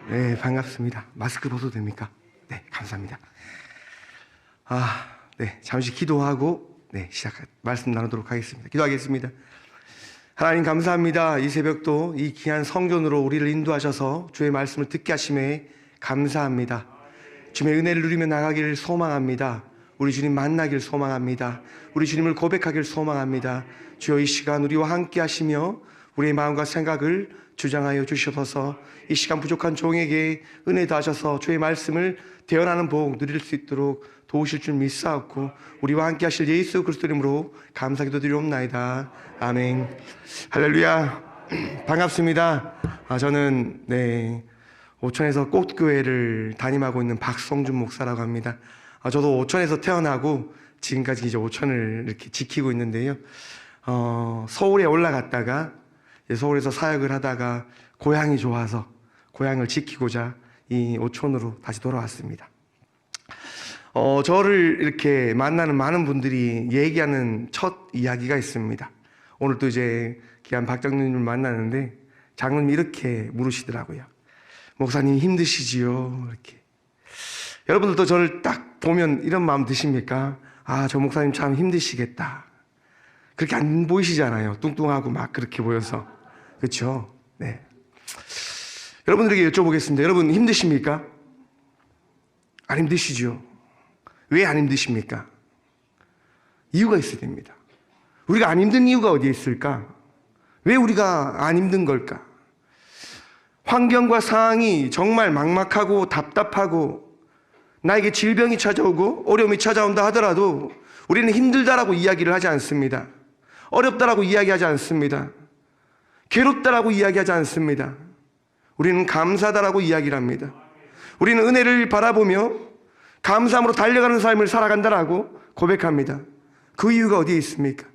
네, 반갑습니다. 마스크 벗어도 됩니까? 네, 감사합니다. 네, 잠시 기도하고 말씀 나누도록 하겠습니다. 기도하겠습니다. 하나님 감사합니다. 이 새벽도 이 귀한 성전으로 우리를 인도하셔서 주의 말씀을 듣게 하심에 감사합니다. 주의 은혜를 누리며 나가기를 소망합니다. 우리 주님 만나길 소망합니다. 우리 주님을 고백하길 소망합니다. 주여 이 시간 우리와 함께 하시며 우리의 마음과 생각을 주장하여 주셔서 이 시간 부족한 종에게 은혜 다하셔서 주의 말씀을 대언하는 복 누릴 수 있도록 도우실 줄 믿사옵고 우리와 함께 하실 예수 그리스도 이름으로 감사 기도드리옵나이다. 아멘. 할렐루야. 반갑습니다. 저는 오천에서 꽃교회를 담임하고 있는 박성준 목사라고 합니다. 저도 오천에서 태어나고 지금까지 이제 오천을 이렇게 지키고 있는데요. 서울에 올라갔다가 서울에서 사역을 하다가 고향이 좋아서 고향을 지키고자 이 오촌으로 다시 돌아왔습니다. 저를 이렇게 만나는 많은 분들이 얘기하는 첫 이야기가 있습니다. 오늘 또 이제 귀한 박장로님을 만나는데 장로님이 이렇게 물으시더라고요. 목사님 힘드시지요? 이렇게. 여러분들도 저를 딱 보면 이런 마음 드십니까? 저 목사님 참 힘드시겠다. 그렇게 안 보이시잖아요. 뚱뚱하고 막 그렇게 보여서. 그렇죠? 네. 여러분들에게 여쭤보겠습니다. 여러분 힘드십니까? 안 힘드시죠? 왜 안 힘드십니까? 이유가 있어야 됩니다. 우리가 안 힘든 이유가 어디에 있을까? 왜 우리가 안 힘든 걸까? 환경과 상황이 정말 막막하고 답답하고 나에게 질병이 찾아오고 어려움이 찾아온다 하더라도 우리는 힘들다라고 이야기를 하지 않습니다. 어렵다라고 이야기하지 않습니다. 괴롭다라고 이야기하지 않습니다. 우리는 감사하다라고 이야기를 합니다. 우리는 은혜를 바라보며 감사함으로 달려가는 삶을 살아간다라고 고백합니다. 그 이유가 어디에 있습니까?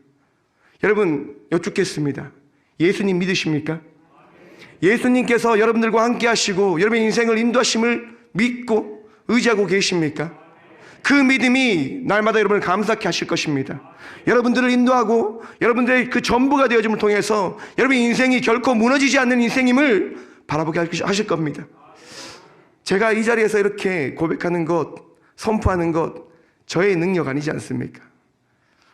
여러분 여쭙겠습니다. 예수님 믿으십니까? 예수님께서 여러분들과 함께 하시고 여러분의 인생을 인도하심을 믿고 의지하고 계십니까? 그 믿음이 날마다 여러분을 감사케 하실 것입니다. 여러분들을 인도하고 여러분들의 그 전부가 되어짐을 통해서 여러분의 인생이 결코 무너지지 않는 인생임을 바라보게 하실 겁니다. 제가 이 자리에서 이렇게 고백하는 것, 선포하는 것 저의 능력 아니지 않습니까?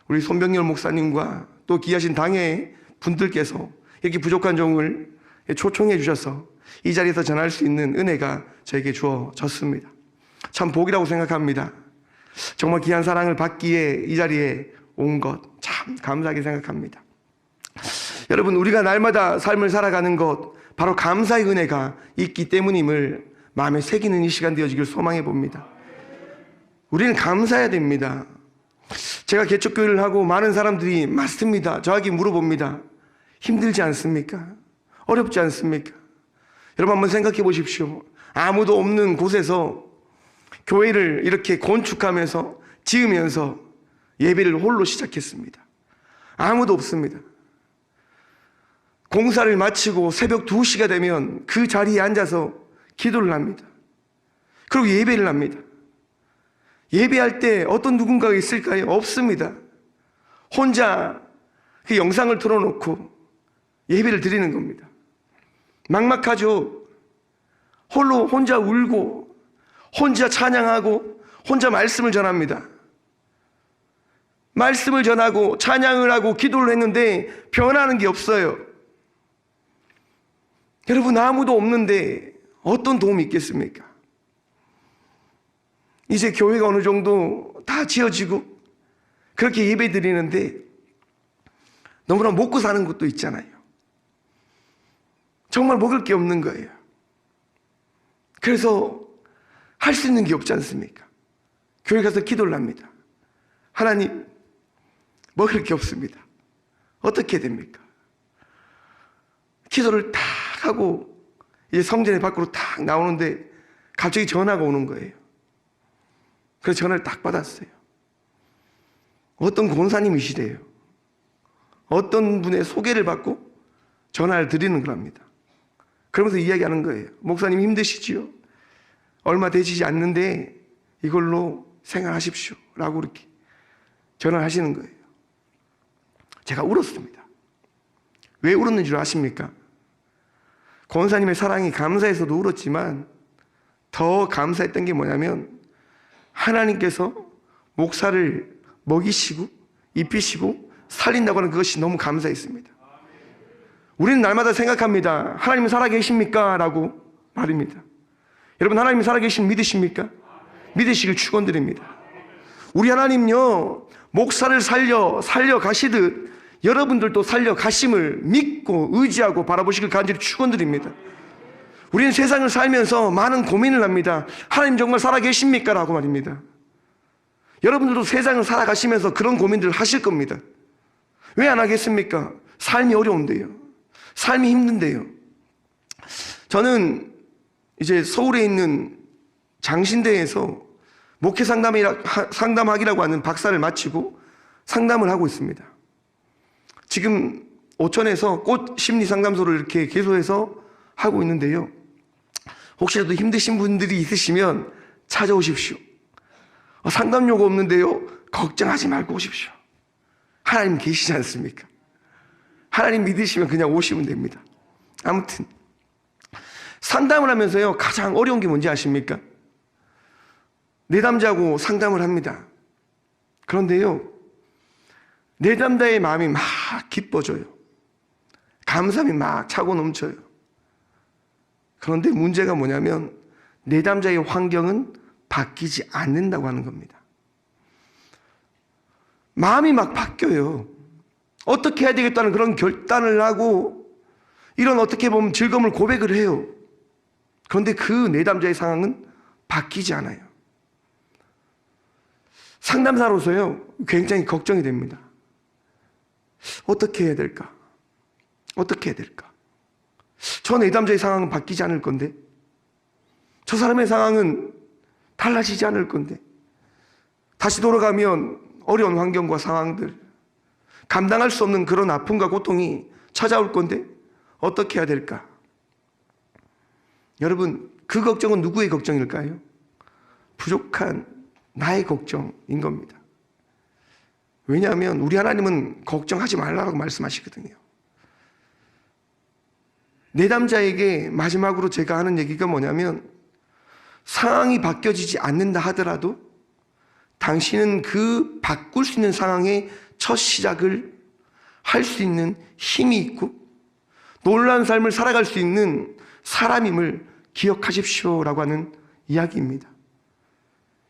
우리 손병렬 목사님과 또 귀하신 당의 분들께서 이렇게 부족한 종을 초청해 주셔서 이 자리에서 전할 수 있는 은혜가 저에게 주어졌습니다. 참 복이라고 생각합니다. 정말 귀한 사랑을 받기에 이 자리에 온 것 참 감사하게 생각합니다. 여러분 우리가 날마다 삶을 살아가는 것 바로 감사의 은혜가 있기 때문임을 마음에 새기는 이 시간 되어지길 소망해 봅니다. 우리는 감사해야 됩니다. 제가 개척교회를 하고 많은 사람들이 맞습니다. 저에게 물어봅니다. 힘들지 않습니까? 어렵지 않습니까? 여러분 한번 생각해 보십시오. 아무도 없는 곳에서 교회를 이렇게 건축하면서 지으면서 예배를 홀로 시작했습니다. 아무도 없습니다. 공사를 마치고 새벽 2시가 되면 그 자리에 앉아서 기도를 합니다. 그리고 예배를 합니다. 예배할 때 어떤 누군가가 있을까요? 없습니다. 혼자 그 영상을 틀어놓고 예배를 드리는 겁니다. 막막하죠. 홀로 혼자 울고 혼자 찬양하고 혼자 말씀을 전합니다. 말씀을 전하고 찬양을 하고 기도를 했는데 변하는 게 없어요. 여러분 아무도 없는데 어떤 도움이 있겠습니까? 이제 교회가 어느 정도 다 지어지고 그렇게 예배 드리는데 너무나 먹고 사는 것도 있잖아요. 정말 먹을 게 없는 거예요. 그래서 할 수 있는 게 없지 않습니까? 교회 가서 기도를 합니다. 하나님, 먹을 게 없습니다. 어떻게 됩니까? 기도를 탁 하고 이제 성전의 밖으로 탁 나오는데 갑자기 전화가 오는 거예요. 그래서 전화를 딱 받았어요. 어떤 권사님이시래요. 어떤 분의 소개를 받고 전화를 드리는 거랍니다. 그러면서 이야기하는 거예요. 목사님 힘드시지요? 얼마 되시지 않는데 이걸로 생활하십시오. 라고 이렇게 전화를 하시는 거예요. 제가 울었습니다. 왜 울었는 줄 아십니까? 권사님의 사랑이 감사해서도 울었지만 더 감사했던 게 뭐냐면 하나님께서 목사를 먹이시고 입히시고 살린다고 하는 그것이 너무 감사했습니다. 우리는 날마다 생각합니다. 하나님은 살아계십니까? 라고 말입니다. 여러분, 하나님이 살아계신 믿으십니까? 믿으시길 축원드립니다. 우리 하나님요, 목사를 살려 가시듯 여러분들도 살려 가심을 믿고 의지하고 바라보시길 간절히 축원드립니다. 우리는 세상을 살면서 많은 고민을 합니다. 하나님 정말 살아계십니까? 라고 말입니다. 여러분들도 세상을 살아가시면서 그런 고민들을 하실 겁니다. 왜 안 하겠습니까? 삶이 어려운데요. 삶이 힘든데요. 저는 이제 서울에 있는 장신대에서 목회 상담학이라고 하는 박사를 마치고 상담을 하고 있습니다. 지금 오천에서 꽃 심리 상담소를 이렇게 개소해서 하고 있는데요. 혹시라도 힘드신 분들이 있으시면 찾아오십시오. 상담 요구 없는데요. 걱정하지 말고 오십시오. 하나님 계시지 않습니까? 하나님 믿으시면 그냥 오시면 됩니다. 아무튼 상담을 하면서요, 가장 어려운 게 뭔지 아십니까? 내담자하고 상담을 합니다. 그런데요, 내담자의 마음이 막 기뻐져요. 감사함이 막 차고 넘쳐요. 그런데 문제가 뭐냐면 내담자의 환경은 바뀌지 않는다고 하는 겁니다. 마음이 막 바뀌어요. 어떻게 해야 되겠다는 그런 결단을 하고 이런 어떻게 보면 즐거움을 고백을 해요. 그런데 그 내담자의 상황은 바뀌지 않아요. 상담사로서요, 굉장히 걱정이 됩니다. 어떻게 해야 될까? 어떻게 해야 될까? 저 내담자의 상황은 바뀌지 않을 건데, 저 사람의 상황은 달라지지 않을 건데, 다시 돌아가면 어려운 환경과 상황들, 감당할 수 없는 그런 아픔과 고통이 찾아올 건데 어떻게 해야 될까? 여러분, 그 걱정은 누구의 걱정일까요? 부족한 나의 걱정인 겁니다. 왜냐하면 우리 하나님은 걱정하지 말라고 말씀하시거든요. 내담자에게 마지막으로 제가 하는 얘기가 뭐냐면, 상황이 바뀌어지지 않는다 하더라도 당신은 그 바꿀 수 있는 상황의 첫 시작을 할 수 있는 힘이 있고 놀라운 삶을 살아갈 수 있는 사람임을 기억하십시오라고 하는 이야기입니다.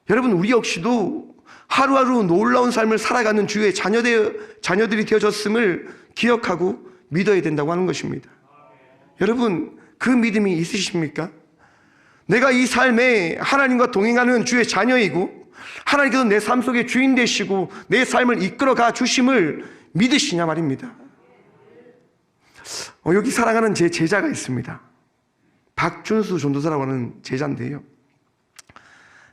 여러분, 우리 역시도 하루하루 놀라운 삶을 살아가는 주의 자녀들이 되어졌음을 기억하고 믿어야 된다고 하는 것입니다. 여러분, 그 믿음이 있으십니까? 내가 이 삶에 하나님과 동행하는 주의 자녀이고 하나님께서 내 삶 속에 주인 되시고 내 삶을 이끌어가 주심을 믿으시냐 말입니다. 여기 사랑하는 제 제자가 있습니다. 박준수 전도사라고 하는 제자인데요,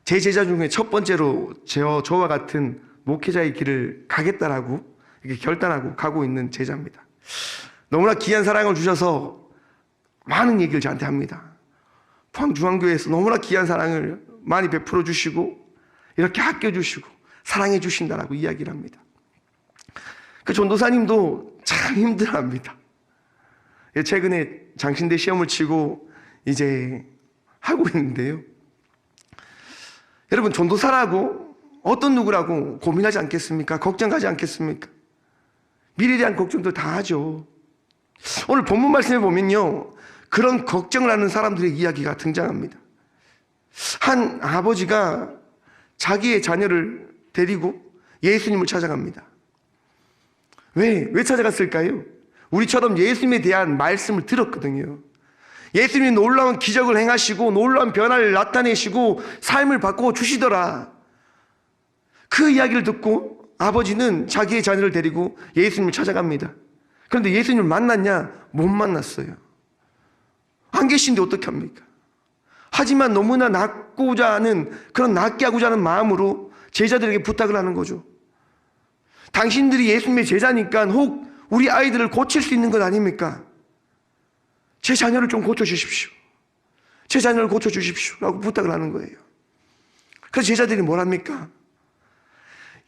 제 제자 중에 첫 번째로 저와 같은 목회자의 길을 가겠다라고 이렇게 결단하고 가고 있는 제자입니다. 너무나 귀한 사랑을 주셔서 많은 얘기를 저한테 합니다. 포항중앙교회에서 너무나 귀한 사랑을 많이 베풀어 주시고 이렇게 아껴주시고 사랑해 주신다라고 이야기를 합니다. 그 전도사님도 참 힘들어합니다. 최근에 장신대 시험을 치고 이제 하고 있는데요, 여러분, 전도사라고 어떤 누구라고 고민하지 않겠습니까? 걱정하지 않겠습니까? 미래에 대한 걱정도 다 하죠. 오늘 본문 말씀에 보면요, 그런 걱정을 하는 사람들의 이야기가 등장합니다. 한 아버지가 자기의 자녀를 데리고 예수님을 찾아갑니다. 왜 찾아갔을까요? 우리처럼 예수님에 대한 말씀을 들었거든요. 예수님이 놀라운 기적을 행하시고 놀라운 변화를 나타내시고 삶을 바꾸어 주시더라. 그 이야기를 듣고 아버지는 자기의 자녀를 데리고 예수님을 찾아갑니다. 그런데 예수님을 만났냐? 못 만났어요. 안 계신데 어떻게 합니까? 하지만 너무나 낫고자 하는, 그런 낫게 하고자 하는 마음으로 제자들에게 부탁을 하는 거죠. 당신들이 예수님의 제자니까 혹 우리 아이들을 고칠 수 있는 것 아닙니까? 제 자녀를 좀 고쳐주십시오. 제 자녀를 고쳐주십시오 라고 부탁을 하는 거예요. 그래서 제자들이 뭘 합니까?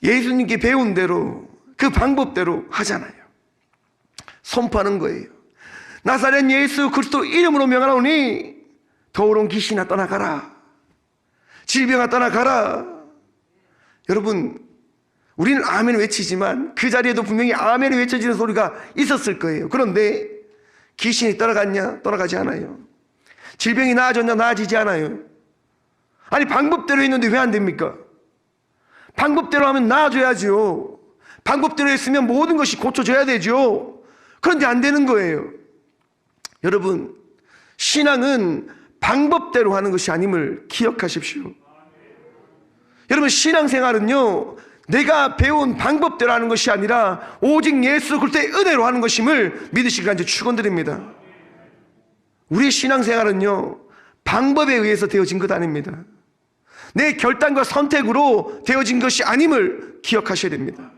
예수님께 배운 대로 그 방법대로 하잖아요. 선포하는 거예요. 나사렛 예수 그리스도 이름으로 명하노니 더러운 귀신아 떠나가라, 질병아 떠나가라. 여러분, 우리는 아멘 외치지만 그 자리에도 분명히 아멘이 외쳐지는 소리가 있었을 거예요. 그런데 귀신이 떠나갔냐? 떠나가지 않아요. 질병이 나아졌냐? 나아지지 않아요. 아니, 방법대로 했는데 왜 안 됩니까? 방법대로 하면 나아져야죠. 방법대로 했으면 모든 것이 고쳐져야 되죠. 그런데 안 되는 거예요. 여러분, 신앙은 방법대로 하는 것이 아님을 기억하십시오. 여러분, 신앙생활은요, 내가 배운 방법대로 하는 것이 아니라 오직 예수 그리스도의 은혜로 하는 것임을 믿으시길 간절히 축원드립니다. 우리의 신앙생활은요, 방법에 의해서 되어진 것 아닙니다. 내 결단과 선택으로 되어진 것이 아님을 기억하셔야 됩니다.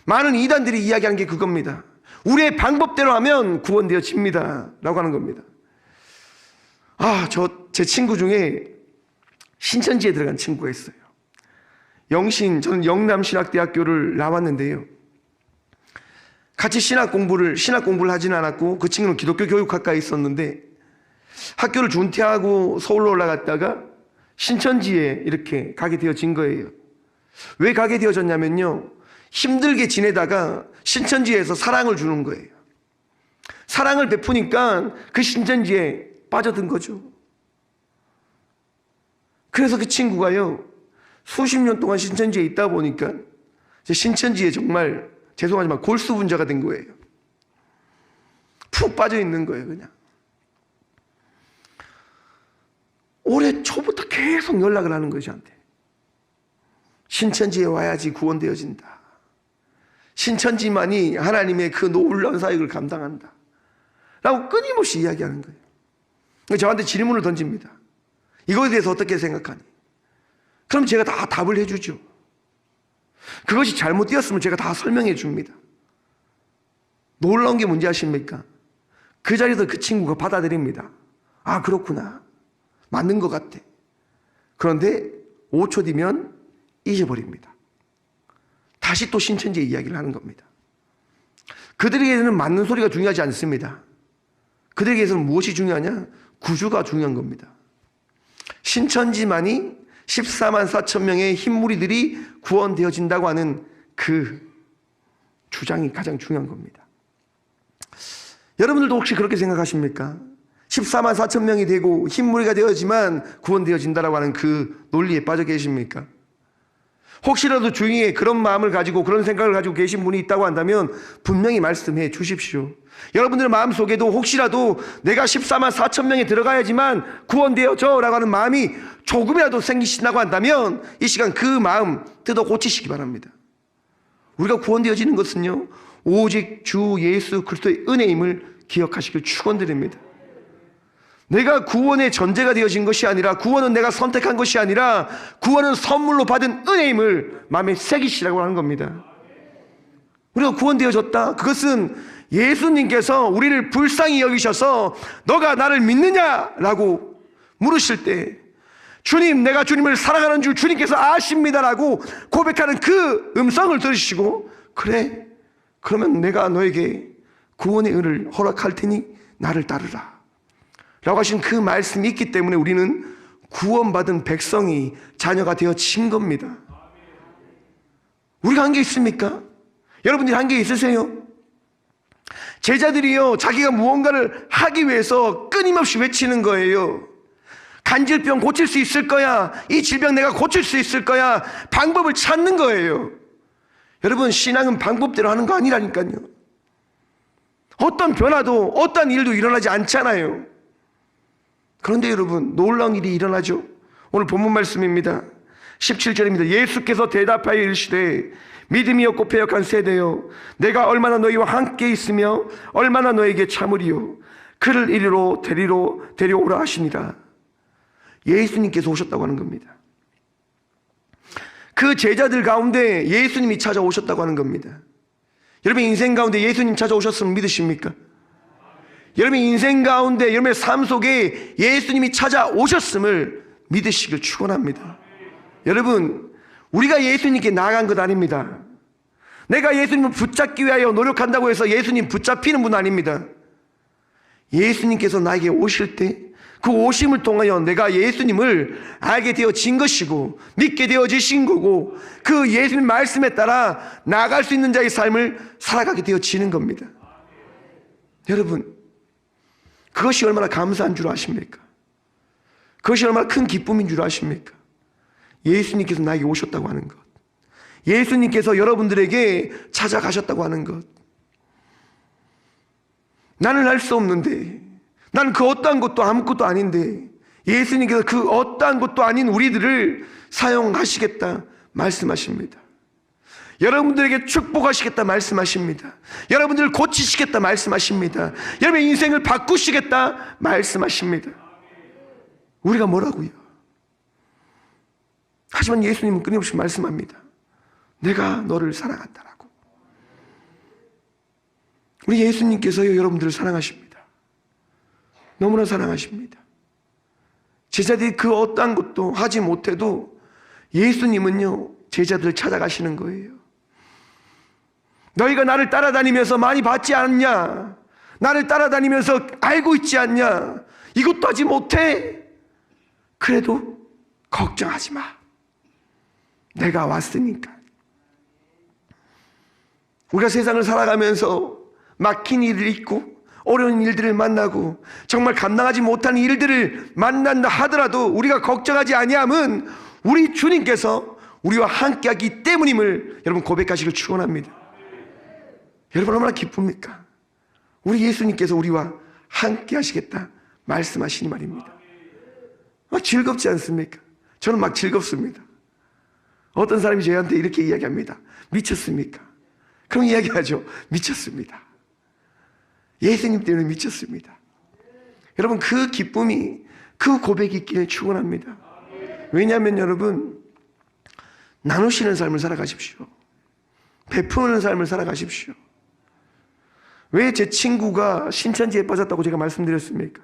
많은 이단들이 이야기하는 게 그겁니다. 우리의 방법대로 하면 구원되어집니다 라고 하는 겁니다. 제 친구 중에 신천지에 들어간 친구가 있어요. 저는 영남신학대학교를 나왔는데요, 같이 신학 공부를 하지는 않았고, 그 친구는 기독교 교육학과에 있었는데 학교를 중퇴하고 서울로 올라갔다가 신천지에 이렇게 가게 되어진 거예요. 왜 가게 되어졌냐면요, 힘들게 지내다가 신천지에서 사랑을 주는 거예요. 사랑을 베푸니까 그 신천지에 빠져든 거죠. 그래서 그 친구가요, 수십 년 동안 신천지에 있다 보니까 신천지에 정말 죄송하지만 골수분자가 된 거예요. 푹 빠져 있는 거예요. 그냥 올해 초부터 계속 연락을 하는 거예요, 저한테. 신천지에 와야지 구원되어진다. 신천지만이 하나님의 그 놀라운 사역을 감당한다 라고 끊임없이 이야기하는 거예요. 저한테 질문을 던집니다. 이거에 대해서 어떻게 생각하니? 그럼 제가 다 답을 해주죠. 그것이 잘못되었으면 제가 다 설명해 줍니다. 놀라운 게 뭔지 아십니까? 그 자리에서 그 친구가 받아들입니다. 아, 그렇구나, 맞는 것 같아. 그런데 5초 뒤면 잊어버립니다. 다시 또 신천지의 이야기를 하는 겁니다. 그들에게는 맞는 소리가 중요하지 않습니다. 그들에게서는 무엇이 중요하냐? 구주가 중요한 겁니다. 신천지만이 14만 4천 명의 흰무리들이 구원되어진다고 하는 그 주장이 가장 중요한 겁니다. 여러분들도 혹시 그렇게 생각하십니까? 14만 4천 명이 되고 흰무리가 되어지만 구원되어진다고 하는 그 논리에 빠져 계십니까? 혹시라도 주위에 그런 마음을 가지고 그런 생각을 가지고 계신 분이 있다고 한다면 분명히 말씀해 주십시오. 여러분들의 마음속에도 혹시라도 내가 14만 4천 명에 들어가야지만 구원되어져 라고 하는 마음이 조금이라도 생기신다고 한다면 이 시간 그 마음 뜯어 고치시기 바랍니다. 우리가 구원되어지는 것은요, 오직 주 예수 그리스도의 은혜임을 기억하시길 축원드립니다. 내가 구원의 전제가 되어진 것이 아니라, 구원은 내가 선택한 것이 아니라 구원은 선물로 받은 은혜임을 마음에 새기시라고 하는 겁니다. 우리가 구원되어졌다, 그것은 예수님께서 우리를 불쌍히 여기셔서 너가 나를 믿느냐라고 물으실 때 주님, 내가 주님을 사랑하는 줄 주님께서 아십니다라고 고백하는 그 음성을 들으시고, 그래, 그러면 내가 너에게 구원의 은혜를 허락할 테니 나를 따르라 라고 하신 그 말씀이 있기 때문에 우리는 구원받은 백성이 자녀가 되어진 겁니다. 우리가 한 게 있습니까? 여러분들이 한 게 있으세요? 제자들이요, 자기가 무언가를 하기 위해서 끊임없이 외치는 거예요. 간질병 고칠 수 있을 거야, 이 질병 내가 고칠 수 있을 거야, 방법을 찾는 거예요. 여러분, 신앙은 방법대로 하는 거 아니라니까요. 어떤 변화도 어떤 일도 일어나지 않잖아요. 그런데 여러분, 놀라운 일이 일어나죠. 오늘 본문 말씀입니다. 17절입니다. 예수께서 대답하여 이르시되 믿음이 없고 패역한 세대여, 내가 얼마나 너희와 함께 있으며 얼마나 너에게 참으리요, 그를 이리로 데려오라 하시니라. 예수님께서 오셨다고 하는 겁니다. 그 제자들 가운데 예수님이 찾아오셨다고 하는 겁니다. 여러분 인생 가운데 예수님 찾아오셨으면 믿으십니까? 여러분 인생 가운데 여러분의 삶 속에 예수님이 찾아오셨음을 믿으시길 축원합니다. 여러분, 우리가 예수님께 나아간 것 아닙니다. 내가 예수님을 붙잡기 위하여 노력한다고 해서 예수님 붙잡히는 분 아닙니다. 예수님께서 나에게 오실 때 그 오심을 통하여 내가 예수님을 알게 되어진 것이고 믿게 되어지신 거고 그 예수님 말씀에 따라 나아갈 수 있는 자의 삶을 살아가게 되어지는 겁니다. 여러분, 그것이 얼마나 감사한 줄 아십니까? 그것이 얼마나 큰 기쁨인 줄 아십니까? 예수님께서 나에게 오셨다고 하는 것, 예수님께서 여러분들에게 찾아가셨다고 하는 것. 나는 할 수 없는데, 나는 그 어떠한 것도 아무것도 아닌데 예수님께서 그 어떠한 것도 아닌 우리들을 사용하시겠다 말씀하십니다. 여러분들에게 축복하시겠다 말씀하십니다. 여러분들을 고치시겠다 말씀하십니다. 여러분의 인생을 바꾸시겠다 말씀하십니다. 우리가 뭐라고요? 하지만 예수님은 끊임없이 말씀합니다. 내가 너를 사랑한다라고. 우리 예수님께서요, 여러분들을 사랑하십니다. 너무나 사랑하십니다. 제자들이 그 어떠한 것도 하지 못해도 예수님은요, 제자들을 찾아가시는 거예요. 너희가 나를 따라다니면서 많이 받지 않냐? 나를 따라다니면서 알고 있지 않냐? 이것도 하지 못해? 그래도 걱정하지 마. 내가 왔으니까. 우리가 세상을 살아가면서 막힌 일을 있고 어려운 일들을 만나고 정말 감당하지 못하는 일들을 만난다 하더라도 우리가 걱정하지 아니함은 우리 주님께서 우리와 함께하기 때문임을 여러분 고백하시길 축원합니다. 여러분 얼마나 기쁩니까? 우리 예수님께서 우리와 함께하시겠다 말씀하시니 말입니다. 즐겁지 않습니까? 저는 막 즐겁습니다. 어떤 사람이 저한테 이렇게 이야기합니다. 미쳤습니까? 그럼 이야기하죠. 미쳤습니다. 예수님 때문에 미쳤습니다. 여러분 그 기쁨이, 그 고백이 있기를 축원합니다. 왜냐하면 여러분 나누시는 삶을 살아가십시오. 베푸는 삶을 살아가십시오. 왜 제 친구가 신천지에 빠졌다고 제가 말씀드렸습니까?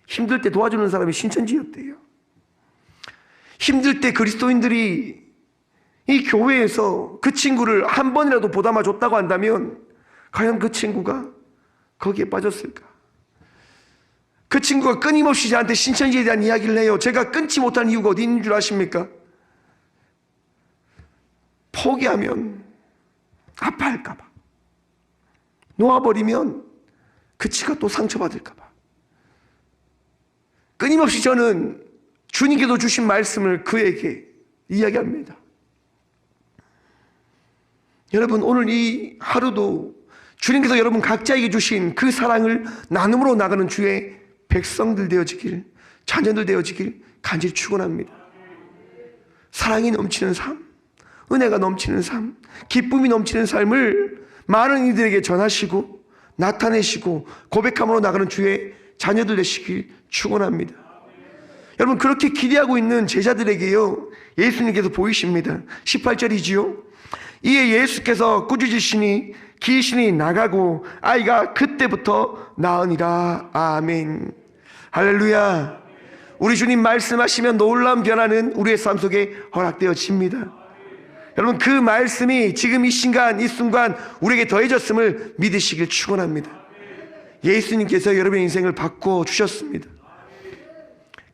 힘들 때 도와주는 사람이 신천지였대요. 힘들 때 그리스도인들이 이 교회에서 그 친구를 한 번이라도 보담아 줬다고 한다면 과연 그 친구가 거기에 빠졌을까? 그 친구가 끊임없이 저한테 신천지에 대한 이야기를 해요. 제가 끊지 못하는 이유가 어디 있는 줄 아십니까? 포기하면 아파할까 봐, 놓아버리면 그 친구가 또 상처받을까 봐. 끊임없이 저는 주님께서 주신 말씀을 그에게 이야기합니다. 여러분 오늘 이 하루도 주님께서 여러분 각자에게 주신 그 사랑을 나눔으로 나가는 주의 백성들 되어지길, 자녀들 되어지길 간절히 축원합니다. 사랑이 넘치는 삶, 은혜가 넘치는 삶, 기쁨이 넘치는 삶을 많은 이들에게 전하시고 나타내시고 고백함으로 나가는 주의 자녀들 되시길 축원합니다. 여러분 그렇게 기대하고 있는 제자들에게요, 예수님께서 보이십니다. 18절이지요. 이에 예수께서 꾸짖으시니 귀신이 나가고 아이가 그때부터 나으니라. 아멘. 할렐루야. 우리 주님 말씀하시면 놀라운 변화는 우리의 삶 속에 허락되어집니다. 여러분 그 말씀이 지금 이 순간 우리에게 더해졌음을 믿으시길 축원합니다. 예수님께서 여러분의 인생을 바꿔 주셨습니다.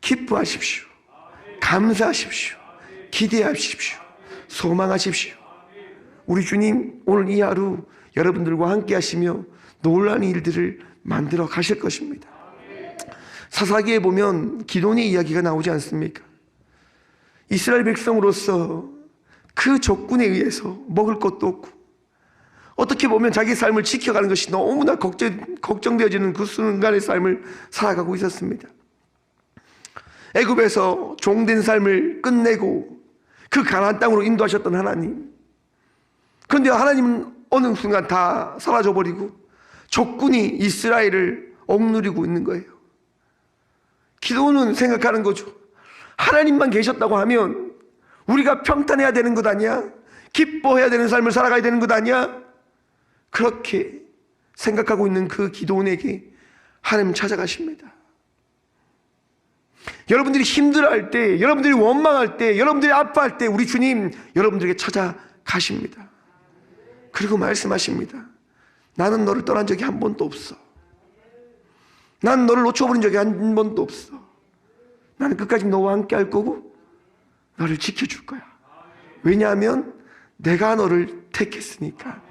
기뻐하십시오. 감사하십시오. 기대하십시오. 소망하십시오. 우리 주님 오늘 이 하루 여러분들과 함께 하시며 놀라운 일들을 만들어 가실 것입니다. 사사기에 보면 기돈의 이야기가 나오지 않습니까? 이스라엘 백성으로서 그 적군에 의해서 먹을 것도 없고 어떻게 보면 자기 삶을 지켜가는 것이 너무나 걱정되어지는 그 순간의 삶을 살아가고 있었습니다. 애굽에서 종된 삶을 끝내고 그 가나안 땅으로 인도하셨던 하나님, 그런데 하나님은 어느 순간 다 사라져버리고 적군이 이스라엘을 억누르고 있는 거예요. 기도는 생각하는 거죠. 하나님만 계셨다고 하면 우리가 평탄해야 되는 것 아니야? 기뻐해야 되는 삶을 살아가야 되는 것 아니야? 그렇게 생각하고 있는 그 기도원에게 하나님 찾아가십니다. 여러분들이 힘들어할 때, 여러분들이 원망할 때, 여러분들이 아파할 때 우리 주님 여러분들에게 찾아가십니다. 그리고 말씀하십니다. 나는 너를 떠난 적이 한 번도 없어. 난 너를 놓쳐버린 적이 한 번도 없어. 나는 끝까지 너와 함께 할 거고 너를 지켜줄 거야. 왜냐하면 내가 너를 택했으니까.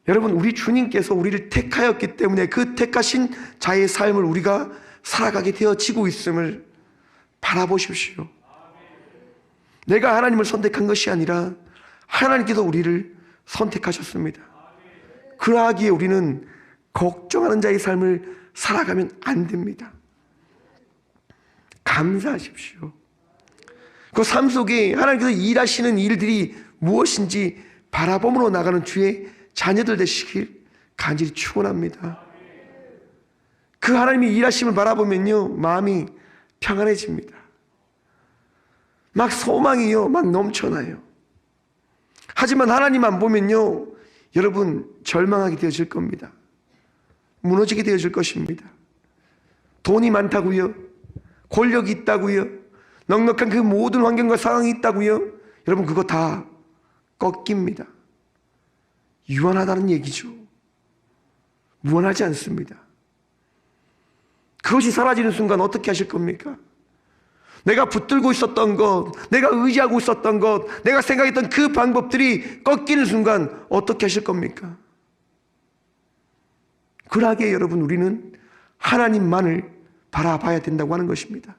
여러분, 우리 주님께서 우리를 택하였기 때문에 그 택하신 자의 삶을 우리가 살아가게 되어지고 있음을 바라보십시오. 내가 하나님을 선택한 것이 아니라 하나님께서 우리를 선택하셨습니다. 그러하기에 우리는 걱정하는 자의 삶을 살아가면 안 됩니다. 감사하십시오. 그 삶 속에 하나님께서 일하시는 일들이 무엇인지 바라봄으로 나가는 주의 자녀들 되시길 간절히 축원합니다. 그 하나님이 일하심을 바라보면요, 마음이 평안해집니다. 막 소망이요, 막 넘쳐나요. 하지만 하나님 안 보면요, 여러분 절망하게 되어질 겁니다. 무너지게 되어질 것입니다. 돈이 많다고요, 권력이 있다고요, 넉넉한 그 모든 환경과 상황이 있다고요, 여러분 그거 다 꺾입니다. 유한하다는 얘기죠. 무한하지 않습니다. 그것이 사라지는 순간 어떻게 하실 겁니까? 내가 붙들고 있었던 것, 내가 의지하고 있었던 것, 내가 생각했던 그 방법들이 꺾이는 순간 어떻게 하실 겁니까? 그러하기에 여러분, 우리는 하나님만을 바라봐야 된다고 하는 것입니다.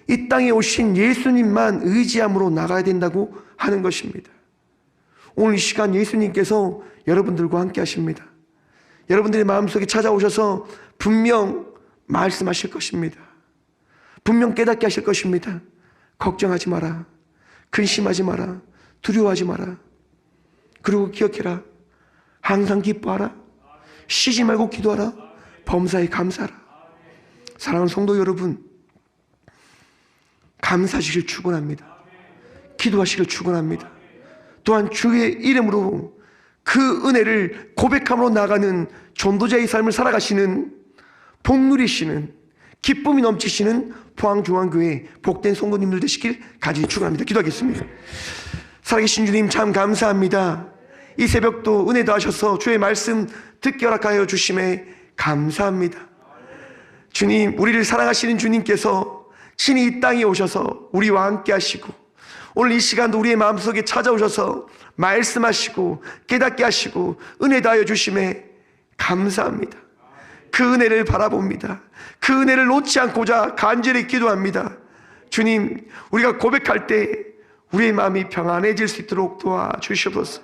이 땅에 오신 예수님만 의지함으로 나가야 된다고 하는 것입니다. 오늘 이 시간 예수님께서 여러분들과 함께 하십니다. 여러분들의 마음속에 찾아오셔서 분명 말씀하실 것입니다. 분명 깨닫게 하실 것입니다. 걱정하지 마라, 근심하지 마라, 두려워하지 마라. 그리고 기억해라, 항상 기뻐하라, 쉬지 말고 기도하라, 범사에 감사하라. 사랑하는 성도 여러분, 감사하시길 축원합니다. 기도하시길 축원합니다. 또한 주의 이름으로 그 은혜를 고백함으로 나가는 전도자의 삶을 살아가시는, 복 누리시는, 기쁨이 넘치시는 포항중앙교회 복된 성도님들 되시길 간절히 축원합니다. 기도하겠습니다. 살아계신 주님, 참 감사합니다. 이 새벽도 은혜 더하셔서 주의 말씀 듣게 허락하여 주심에 감사합니다. 주님, 우리를 사랑하시는 주님께서 친히 이 땅에 오셔서 우리와 함께 하시고, 오늘 이 시간도 우리의 마음속에 찾아오셔서 말씀하시고 깨닫게 하시고 은혜 더하여 주심에 감사합니다. 그 은혜를 바라봅니다. 그 은혜를 놓지 않고자 간절히 기도합니다. 주님, 우리가 고백할 때 우리의 마음이 평안해질 수 있도록 도와주시옵소서.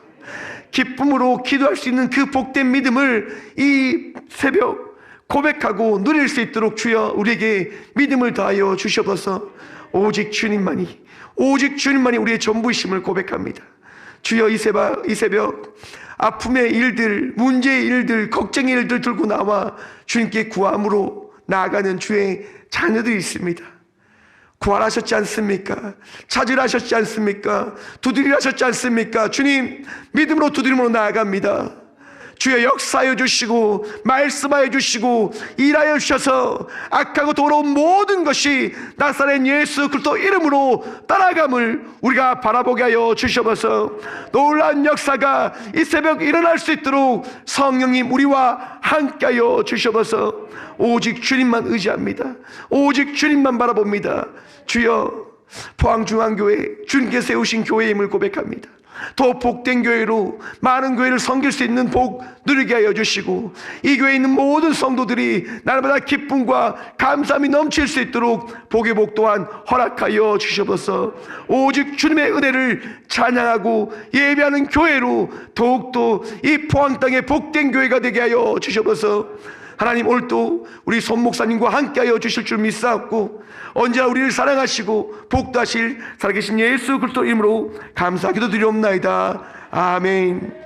기쁨으로 기도할 수 있는 그 복된 믿음을 이 새벽 고백하고 누릴 수 있도록 주여 우리에게 믿음을 더하여 주시옵소서. 오직 주님만이 우리의 전부이심을 고백합니다. 주여, 이 새벽 아픔의 일들, 문제의 일들, 걱정의 일들 들고 나와 주님께 구함으로 나아가는 주의 자녀들이 있습니다. 구하라셨지 않습니까? 찾으라 하셨지 않습니까? 두드리라 하셨지 않습니까? 주님, 믿음으로 두드림으로 나아갑니다. 주여, 역사하여 주시고 말씀하여 주시고 일하여 주셔서 악하고 더러운 모든 것이 나사렛 예수 그리스도 이름으로 따라감을 우리가 바라보게 하여 주시옵소서. 놀라운 역사가 이 새벽 일어날 수 있도록 성령님 우리와 함께하여 주시옵소서. 오직 주님만 의지합니다. 오직 주님만 바라봅니다. 주여, 포항중앙교회 주님께서 세우신 교회임을 고백합니다. 더 복된 교회로 많은 교회를 섬길 수 있는 복 누리게 하여 주시고, 이 교회에 있는 모든 성도들이 날마다 기쁨과 감사함이 넘칠 수 있도록 복의 복 또한 허락하여 주시옵소서. 오직 주님의 은혜를 찬양하고 예배하는 교회로 더욱더 이 포항 땅의 복된 교회가 되게 하여 주시옵소서. 하나님, 오늘도 우리 손 목사님과 함께하여 주실 줄 믿사옵고, 언제나 우리를 사랑하시고 복도하실 살아계신 예수 그리스도 이름으로 감사 기도드리옵나이다. 아멘.